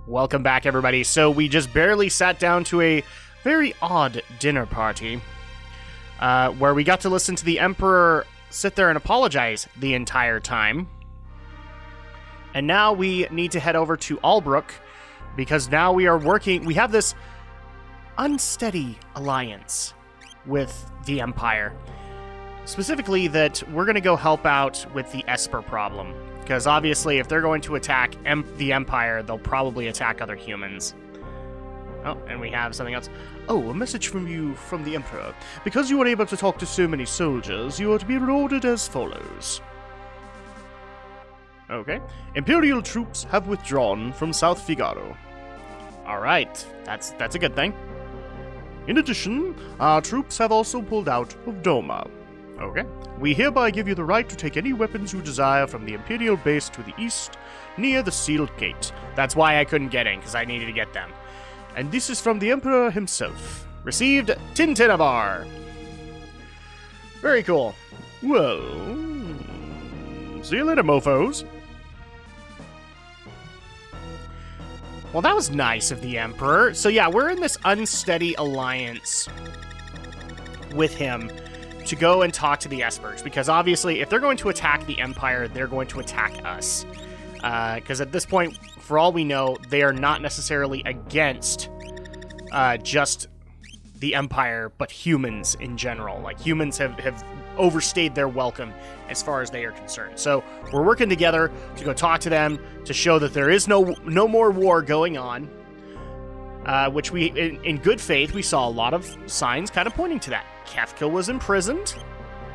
Welcome back, everybody. So we just barely sat down to a very odd dinner party where we got to listen to the Emperor sit there and apologize the entire time. And now we need to head over to Albrook because now we have this unsteady alliance with the Empire. Specifically that we're going to go help out with the Esper problem. Because obviously, if they're going to attack the Empire, they'll probably attack other humans. Oh, and we have something else. Oh, a message from you from the Emperor. Because you were able to talk to so many soldiers, you are to be rewarded as follows. Okay. Imperial troops have withdrawn from South Figaro. Alright, that's a good thing. In addition, our troops have also pulled out of Doma. Okay. We hereby give you the right to take any weapons you desire from the Imperial base to the east, near the sealed gate. That's why I couldn't get in, because I needed to get them. And this is from the Emperor himself. Received Tintinabar. Very cool. Well, see you later, mofos. Well, that was nice of the Emperor. So yeah, we're in this unsteady alliance with him to go and talk to the Espers, because obviously if they're going to attack the Empire, they're going to attack us. Because at this point, for all we know, they are not necessarily against just the Empire, but humans in general. Like, humans have overstayed their welcome as far as they are concerned. So we're working together to go talk to them, to show that there is no more war going on. Which we, in good faith, we saw a lot of signs kind of pointing to that. Kefka was imprisoned,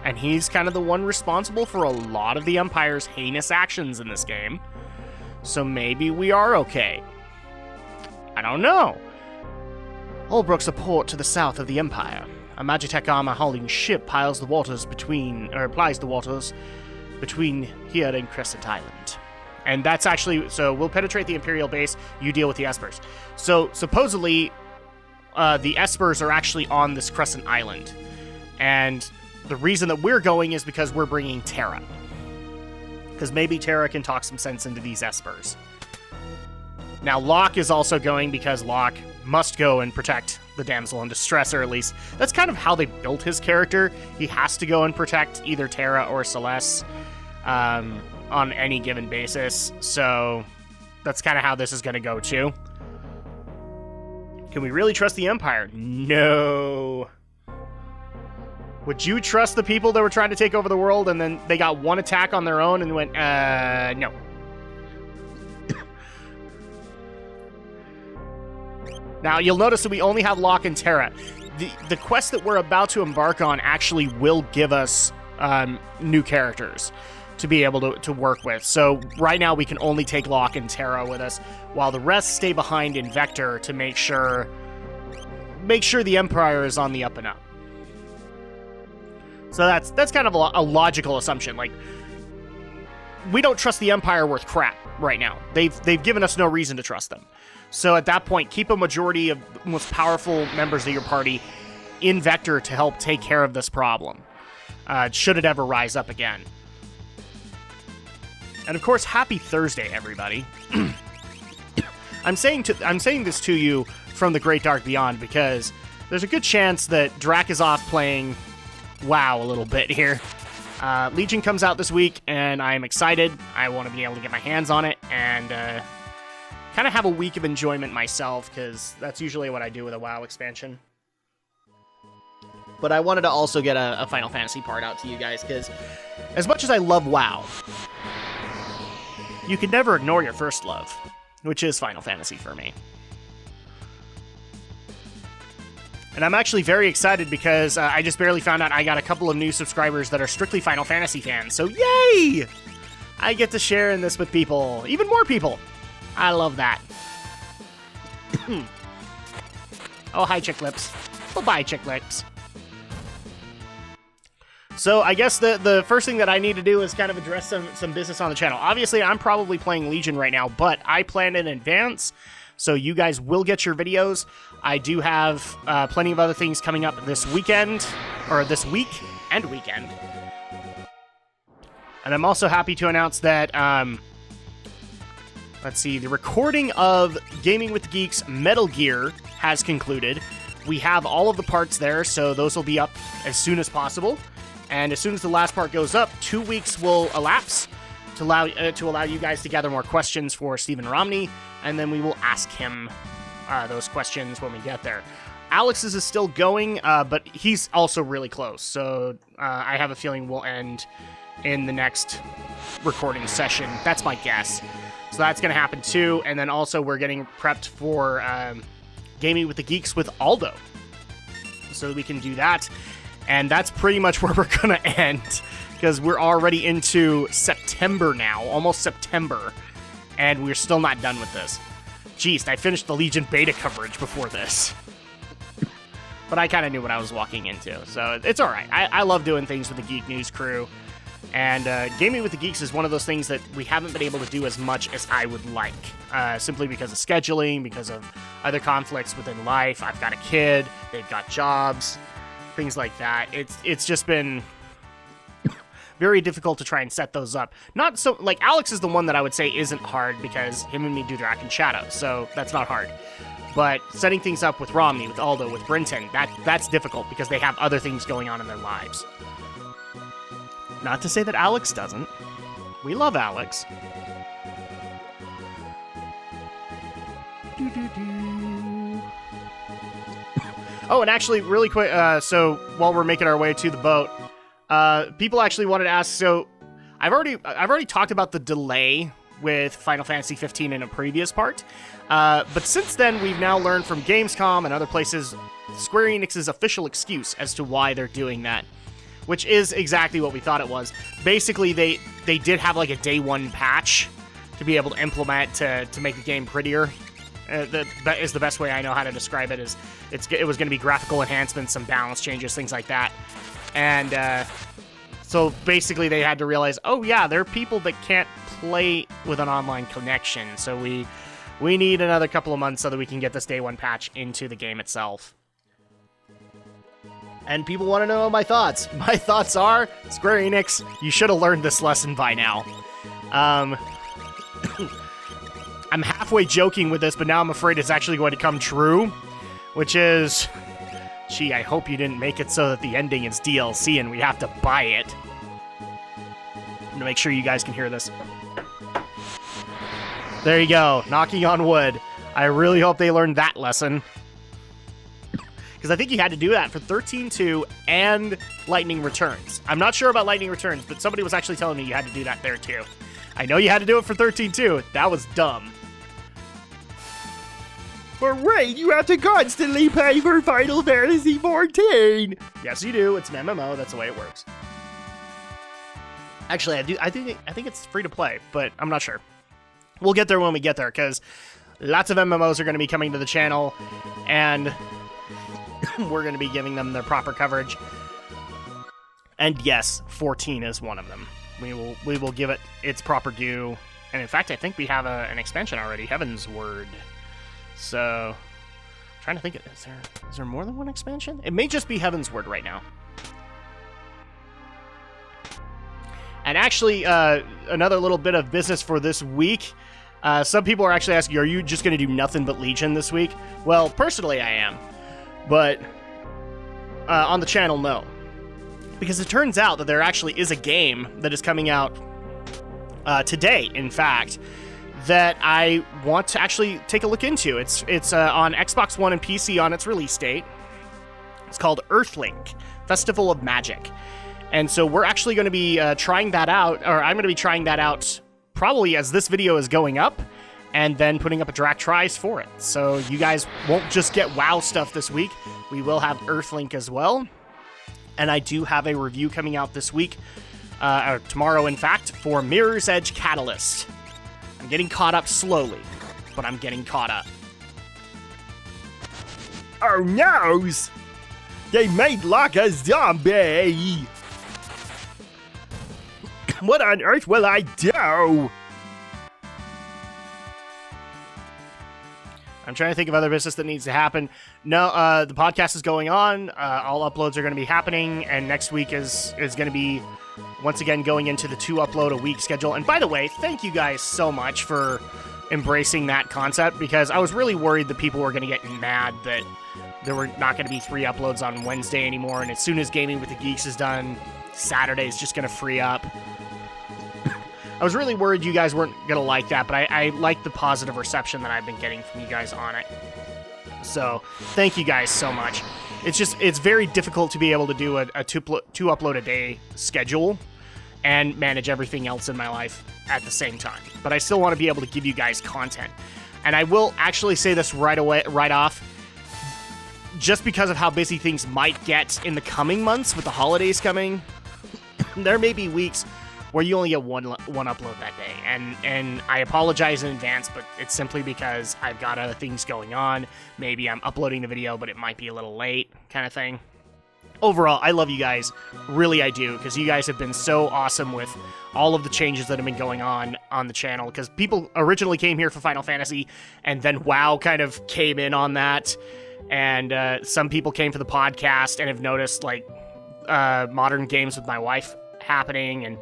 and he's kind of the one responsible for a lot of the Empire's heinous actions in this game. So maybe we are okay. I don't know. Albrook's a port to the south of the Empire. A Magitech armor-hauling ship plies the waters between here and Crescent Island. And that's actually, so we'll penetrate the Imperial base, you deal with the Espers. So supposedly, the Espers are actually on this Crescent Island. And the reason that we're going is because we're bringing Terra. Because maybe Terra can talk some sense into these Espers. Now, Locke is also going because Locke must go and protect the damsel in distress, or at least that's kind of how they built his character. He has to go and protect either Terra or Celeste on any given basis. So that's kind of how this is going to go too. Can we really trust the Empire? No. Would you trust the people that were trying to take over the world and then they got one attack on their own and went, no. Now, you'll notice that we only have Locke and Terra. The quest that we're about to embark on actually will give us new characters to be able to work with. So right now we can only take Locke and Terra with us, while the rest stay behind in Vector to make sure the Empire is on the up and up. So that's kind of a logical assumption. Like, we don't trust the Empire worth crap right now. They've given us no reason to trust them. So at that point, keep a majority of the most powerful members of your party in Vector to help take care of this problem, should it ever rise up again. And of course, happy Thursday, everybody. I'm saying this to you from the Great Dark Beyond because there's a good chance that Drak is off playing WoW a little bit here. Legion comes out this week, and I'm excited. I want to be able to get my hands on it and kind of have a week of enjoyment myself, because that's usually what I do with a WoW expansion. But I wanted to also get a Final Fantasy part out to you guys, because as much as I love WoW, you can never ignore your first love, which is Final Fantasy for me. And I'm actually very excited because I just barely found out I got a couple of new subscribers that are strictly Final Fantasy fans, so yay! I get to share in this with people, even more people. I love that. Oh, hi, Chick Lips. Well, bye, Chick Lips. So I guess the first thing that I need to do is kind of address some business on the channel. Obviously, I'm probably playing Legion right now, but I planned in advance, so you guys will get your videos. I do have plenty of other things coming up this weekend, or this week and weekend. And I'm also happy to announce that let's see, the recording of Gaming with the Geeks Metal Gear has concluded. We have all of the parts there, so those will be up as soon as possible. And as soon as the last part goes up, 2 weeks will elapse to allow you guys to gather more questions for Stephen Romney, and then we will ask him those questions when we get there. Alex's is still going, but he's also really close, so I have a feeling we'll end in the next recording session. That's my guess. So that's going to happen too, and then also we're getting prepped for Gaming with the Geeks with Aldo, so we can do that, and that's pretty much where we're going to end, because we're already into September now, almost September, and we're still not done with this. Jeez, I finished the Legion beta coverage before this. But I kind of knew what I was walking into, so it's all right. I love doing things with the Geek News crew, and Gaming with the Geeks is one of those things that we haven't been able to do as much as I would like, simply because of scheduling, because of other conflicts within life. I've got a kid, they've got jobs, things like that. It's just been very difficult to try and set those up. Not so, like, Alex is the one that I would say isn't hard, because him and me do Drak and Shadow, so that's not hard. But setting things up with Romney, with Aldo, with Brinton, that's difficult because they have other things going on in their lives. Not to say that Alex doesn't. We love Alex. Oh, and actually, really quick, so while we're making our way to the boat, people actually wanted to ask, so I've already talked about the delay with Final Fantasy 15 in a previous part, but since then we've now learned from Gamescom and other places Square Enix's official excuse as to why they're doing that, which is exactly what we thought it was. Basically, they did have like a day one patch to be able to implement to make the game prettier. That is the best way I know how to describe it. It was going to be graphical enhancements, some balance changes, things like that, and so basically they had to realize, oh yeah, there are people that can't play with an online connection, so we need another couple of months so that we can get this day one patch into the game itself. And people want to know my thoughts. My thoughts are, Square Enix, you should have learned this lesson by now. I'm halfway joking with this, but now I'm afraid it's actually going to come true, which is, gee, I hope you didn't make it so that the ending is DLC and we have to buy it. I'm gonna make sure you guys can hear this. There you go, knocking on wood. I really hope they learned that lesson, because I think you had to do that for 13.2 and Lightning Returns. I'm not sure about Lightning Returns, but somebody was actually telling me you had to do that there too. I know you had to do it for 13.2. That was dumb. But wait, you have to constantly pay for Final Fantasy 14. Yes, you do. It's an MMO. That's the way it works. Actually, I think it's free to play, but I'm not sure. We'll get there when we get there, because lots of MMOs are going to be coming to the channel, and we're going to be giving them their proper coverage. And yes, 14 is one of them. We will give it its proper due. And in fact, I think we have an expansion already, Heaven's Word. So, trying to think, is there more than one expansion? It may just be Heaven's Word right now. And actually, another little bit of business for this week. Some people are actually asking, are you just going to do nothing but Legion this week? Well, personally I am. But on the channel, no. Because it turns out that there actually is a game that is coming out today, in fact, that I want to actually take a look into. It's on Xbox One and PC on its release date. It's called Earthlink, Festival of Magic. And so we're actually going to be trying that out, or I'm going to be trying that out probably as this video is going up, and then putting up a Drak Tries for it. So you guys won't just get WoW stuff this week. We will have Earthlink as well. And I do have a review coming out this week, or tomorrow in fact, for Mirror's Edge Catalyst. I'm getting caught up slowly, but I'm getting caught up. Oh no! They made like a zombie! What on earth will I do? I'm trying to think of other business that needs to happen. No, the podcast is going on. All uploads are going to be happening, and next week is going to be, once again, going into the 2 upload a week schedule. And by the way, thank you guys so much for embracing that concept, because I was really worried that people were going to get mad that there were not going to be 3 uploads on Wednesday anymore, and as soon as Gaming with the Geeks is done, Saturday is just going to free up. I was really worried you guys weren't going to like that, but I like the positive reception that I've been getting from you guys on it. So, thank you guys so much. It's very difficult to be able to do a two upload a day schedule and manage everything else in my life at the same time. But I still want to be able to give you guys content. And I will actually say this right off, just because of how busy things might get in the coming months with the holidays coming, there may be weeks where you only get one upload that day. And I apologize in advance, but it's simply because I've got other things going on. Maybe I'm uploading the video, but it might be a little late, kind of thing. Overall, I love you guys. Really, I do, because you guys have been so awesome with all of the changes that have been going on the channel, because people originally came here for Final Fantasy, and then WoW kind of came in on that, and some people came for the podcast and have noticed, like, modern games with my wife happening, and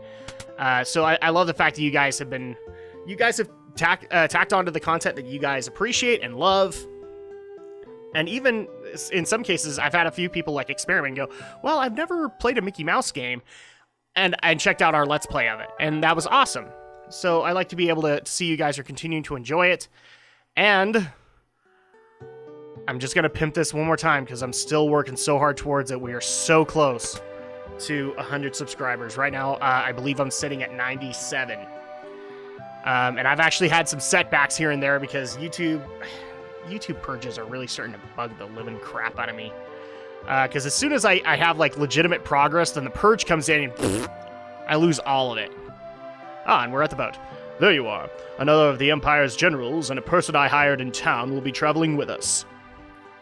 so I love the fact that you guys have tacked onto the content that you guys appreciate and love. And even in some cases, I've had a few people like experiment and go, well, I've never played a Mickey Mouse game, and checked out our Let's Play of it, and that was awesome. So I like to be able to see you guys are continuing to enjoy it, and I'm just going to pimp this one more time because I'm still working so hard towards it. We are so close to 100 subscribers. Right now, I believe I'm sitting at 97. And I've actually had some setbacks here and there because YouTube purges are really starting to bug the living crap out of me. Because as soon as I have, like, legitimate progress, then the purge comes in and pfft, I lose all of it. Ah, and we're at the boat. There you are. Another of the Empire's generals and a person I hired in town will be traveling with us.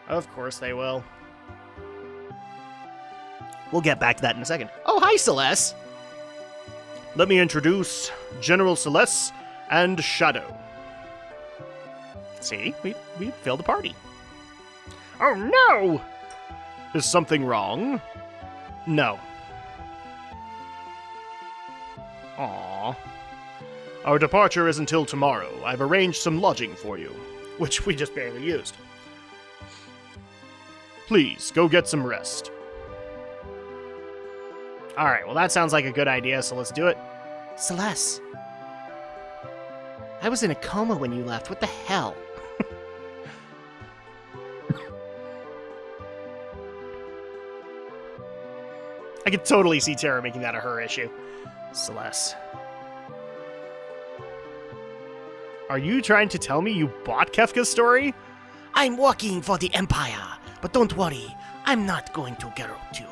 Of course they will. We'll get back to that in a second. Oh, hi, Celeste! Let me introduce General Celeste and Shadow. See? We filled the party. Oh, no! Is something wrong? No. Aww. Our departure is until tomorrow. I've arranged some lodging for you, which we just barely used. Please, go get some rest. Alright, well that sounds like a good idea, so let's do it. Celeste. I was in a coma when you left. What the hell? I could totally see Tara making that a her issue. Celeste. Are you trying to tell me you bought Kefka's story? I'm working for the Empire, but don't worry, I'm not going to get you.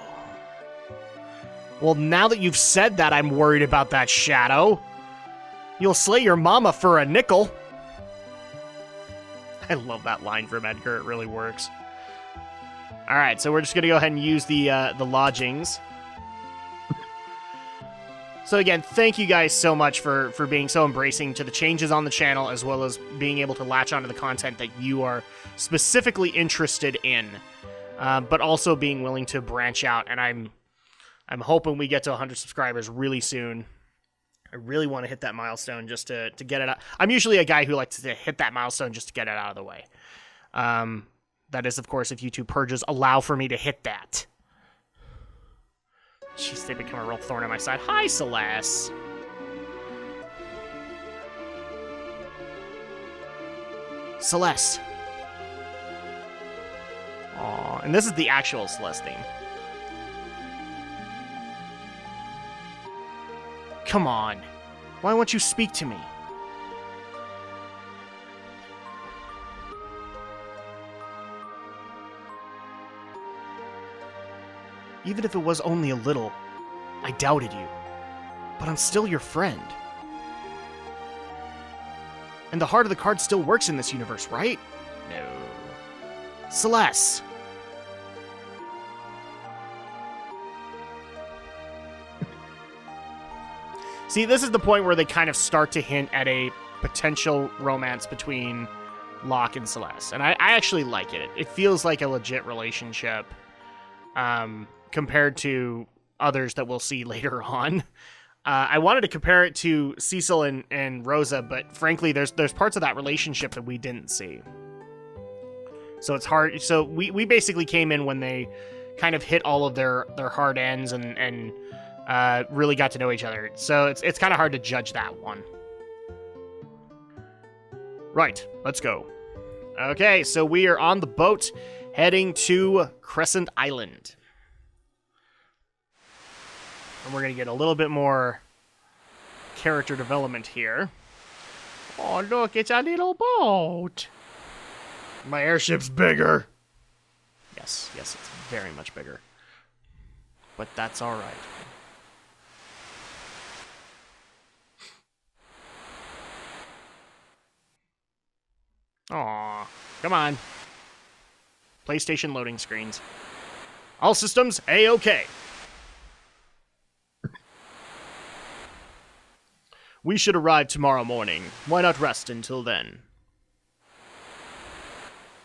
Well, now that you've said that, I'm worried about that, Shadow. You'll slay your mama for a nickel. I love that line from Edgar. It really works. All right, so we're just going to go ahead and use the lodgings. So again, thank you guys so much for being so embracing to the changes on the channel, as well as being able to latch onto the content that you are specifically interested in, but also being willing to branch out. And I'm hoping we get to 100 subscribers really soon. I really want to hit that milestone just to get it out. I'm usually a guy who likes to hit that milestone just to get it out of the way. That is, of course, if YouTube purges allow for me to hit that. Jeez, they become a real thorn on my side. Hi, Celeste. Celeste. Aw, and this is the actual Celeste theme. Come on. Why won't you speak to me? Even if it was only a little, I doubted you. But I'm still your friend. And the heart of the card still works in this universe, right? No. Celeste. See, this is the point where they kind of start to hint at a potential romance between Locke and Celeste. And I actually like it. It feels like a legit relationship. Compared to others that we'll see later on. I wanted to compare it to Cecil and Rosa, but frankly, there's parts of that relationship that we didn't see. So it's hard. So we basically came in when they kind of hit all of their hard ends and really got to know each other. So it's kind of hard to judge that one. Right, let's go. Okay, so we are on the boat heading to Crescent Island. And we're going to get a little bit more character development here. Oh, look, it's a little boat. My airship's bigger. Yes, it's very much bigger. But that's all right. Aw, come on. PlayStation loading screens. All systems A-OK. We should arrive tomorrow morning. Why not rest until then?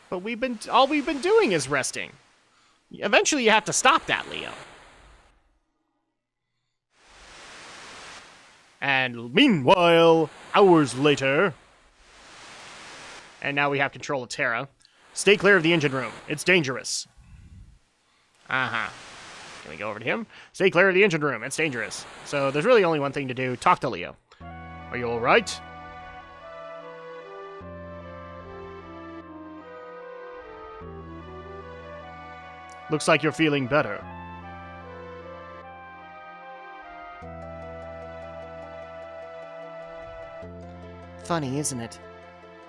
But all we've been doing is resting. Eventually you have to stop that, Leo. And meanwhile, hours later... And now we have control of Terra. Stay clear of the engine room. It's dangerous. Uh-huh. Can we go over to him? Stay clear of the engine room. It's dangerous. So there's really only one thing to do. Talk to Leo. Are you alright? Looks like you're feeling better. Funny, isn't it?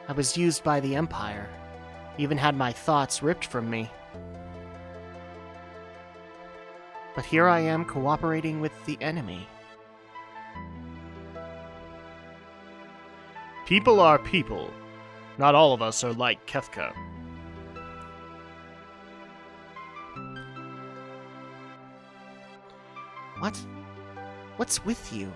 I was used by the Empire. Even had my thoughts ripped from me. But here I am cooperating with the enemy. People are people. Not all of us are like Kefka. What? What's with you?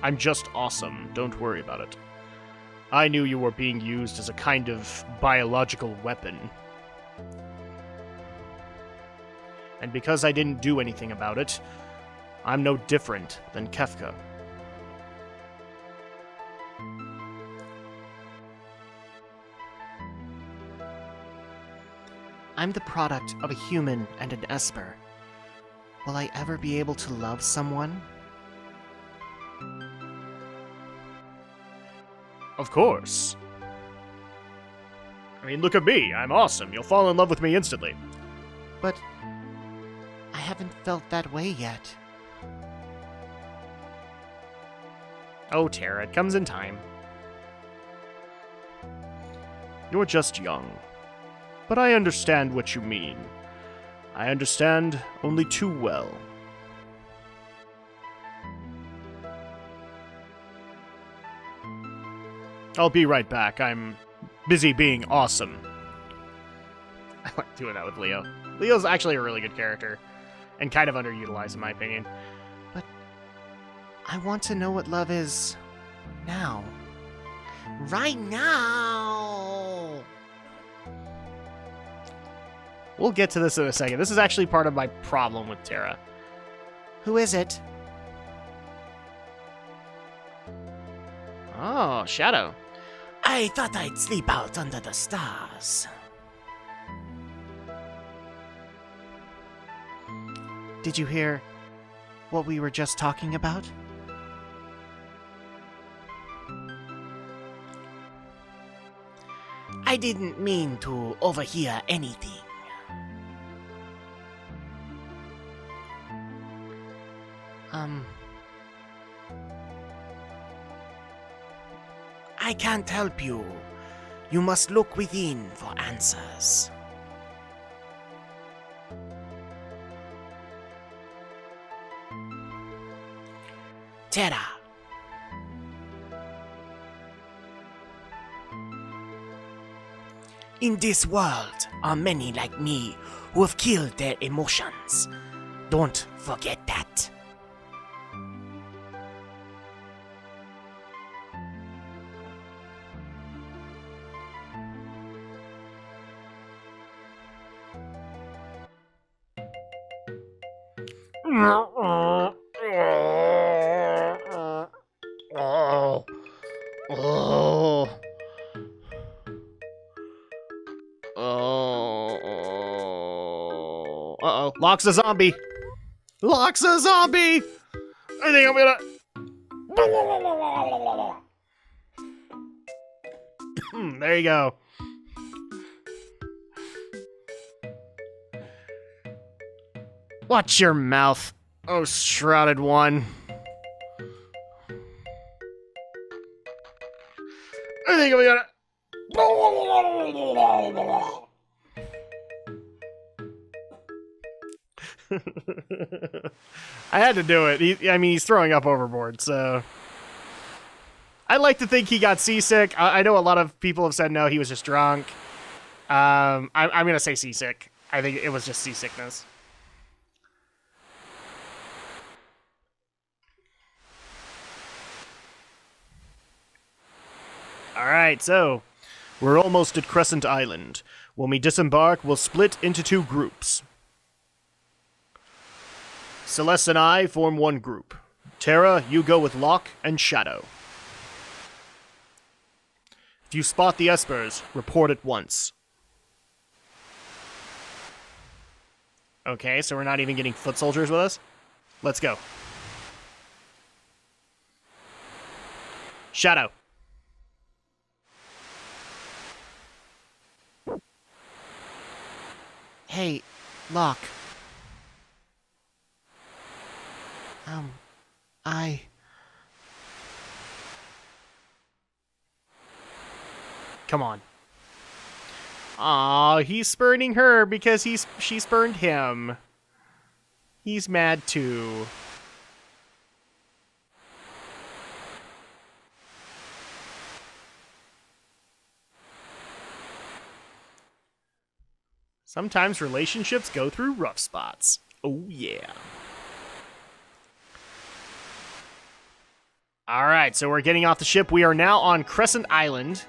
I'm just awesome. Don't worry about it. I knew you were being used as a kind of biological weapon. And because I didn't do anything about it, I'm no different than Kefka. I'm the product of a human and an Esper. Will I ever be able to love someone? Of course. I mean, look at me. I'm awesome. You'll fall in love with me instantly. But I haven't felt that way yet. Oh, Terra, it comes in time. You're just young. But I understand what you mean. I understand only too well. I'll be right back. I'm busy being awesome. I like doing that with Leo. Leo's actually a really good character, and kind of underutilized in my opinion. But I want to know what love is now. Right now! We'll get to this in a second. This is actually part of my problem with Terra. Who is it? Oh, Shadow. I thought I'd sleep out under the stars. Did you hear what we were just talking about? I didn't mean to overhear anything. I can't help you. You must look within for answers. Terra. In this world are many like me who have killed their emotions. Don't forget that. Oh. Oh. Oh. Uh-oh. Locke's a zombie. Locke's a zombie! I think I'm gonna... There you go. Watch your mouth, oh shrouded one. I think I'm gonna... I had to do it. He's throwing up overboard, so... I'd like to think he got seasick. I know a lot of people have said no, he was just drunk. I'm going to say seasick. I think it was just seasickness. Alright, so... We're almost at Crescent Island. When we disembark, we'll split into 2 groups. Celeste and I form 1 group. Terra, you go with Locke and Shadow. If you spot the Espers, report at once. Okay, so we're not even getting foot soldiers with us? Let's go. Shadow. Hey, Locke. Come on. Aw, he's spurning her because she spurned him. He's mad too. Sometimes relationships go through rough spots. Oh yeah. Alright, so we're getting off the ship. We are now on Crescent Island.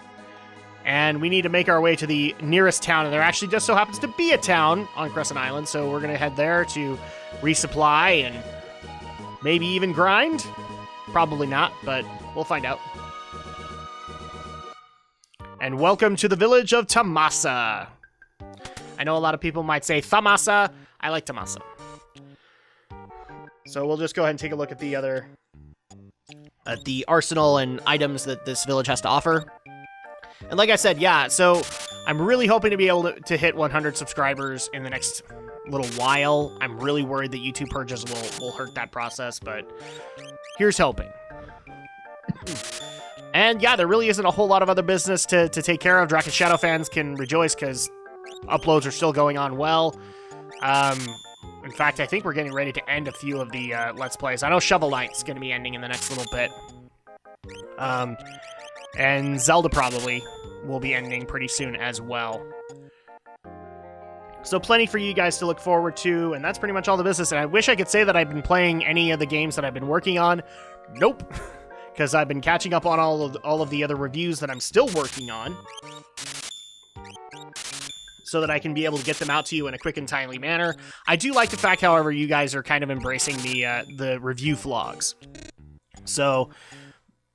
And we need to make our way to the nearest town. And there actually just so happens to be a town on Crescent Island. So we're going to head there to resupply and maybe even grind. Probably not, but we'll find out. And welcome to the village of Tamasa. I know a lot of people might say Thamasa. I like Tamasa. So we'll just go ahead and take a look at the arsenal and items that this village has to offer. And like I said, yeah, so I'm really hoping to be able to hit 100 subscribers in the next little while. I'm really worried that YouTube purges will hurt that process, but here's hoping. And yeah, there really isn't a whole lot of other business to take care of. Drak and Shadow fans can rejoice because uploads are still going on well. In fact, I think we're getting ready to end a few of the Let's Plays. I know Shovel Knight's going to be ending in the next little bit. And Zelda probably will be ending pretty soon as well. So plenty for you guys to look forward to, and that's pretty much all the business. And I wish I could say that I've been playing any of the games that I've been working on. Nope. Because I've been catching up on all of the other reviews that I'm still working on. So that I can be able to get them out to you in a quick and timely manner. I do like the fact, however, you guys are kind of embracing the review vlogs. So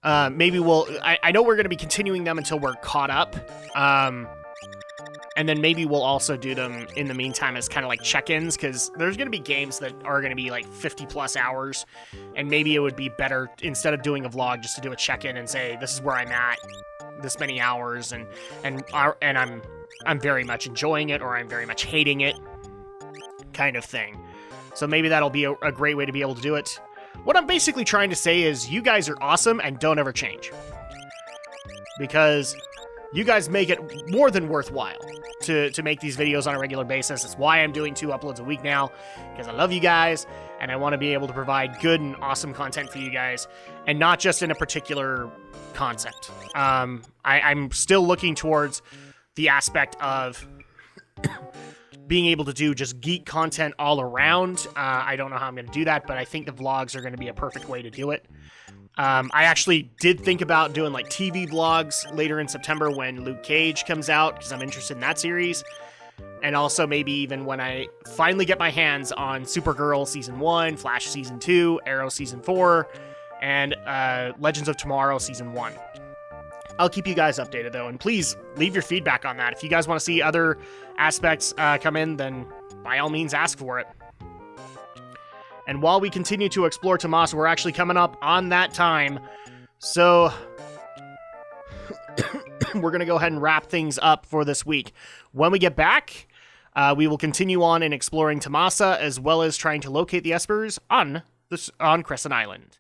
maybe I know we're going to be continuing them until we're caught up. And then maybe we'll also do them in the meantime as kind of like check-ins, because there's going to be games that are going to be like 50 plus hours, and maybe it would be better, instead of doing a vlog, just to do a check-in and say, this is where I'm at, this many hours, and I'm very much enjoying it, or I'm very much hating it, kind of thing. So maybe that'll be a great way to be able to do it. What I'm basically trying to say is you guys are awesome and don't ever change. Because you guys make it more than worthwhile to make these videos on a regular basis. It's why I'm doing 2 uploads a week now, because I love you guys, and I want to be able to provide good and awesome content for you guys, and not just in a particular concept. I'm still looking towards the aspect of being able to do just geek content all around. I don't know how I'm going to do that, but I think the vlogs are going to be a perfect way to do it. I actually did think about doing like TV vlogs later in September when Luke Cage comes out, because I'm interested in that series. And also maybe even when I finally get my hands on Supergirl Season 1, Flash Season 2, Arrow Season 4, and Legends of Tomorrow Season 1. I'll keep you guys updated, though, and please leave your feedback on that. If you guys want to see other aspects come in, then by all means ask for it. And while we continue to explore Tomasa, we're actually coming up on that time, so we're going to go ahead and wrap things up for this week. When we get back, we will continue on in exploring Tomasa, as well as trying to locate the Espers on Crescent Island.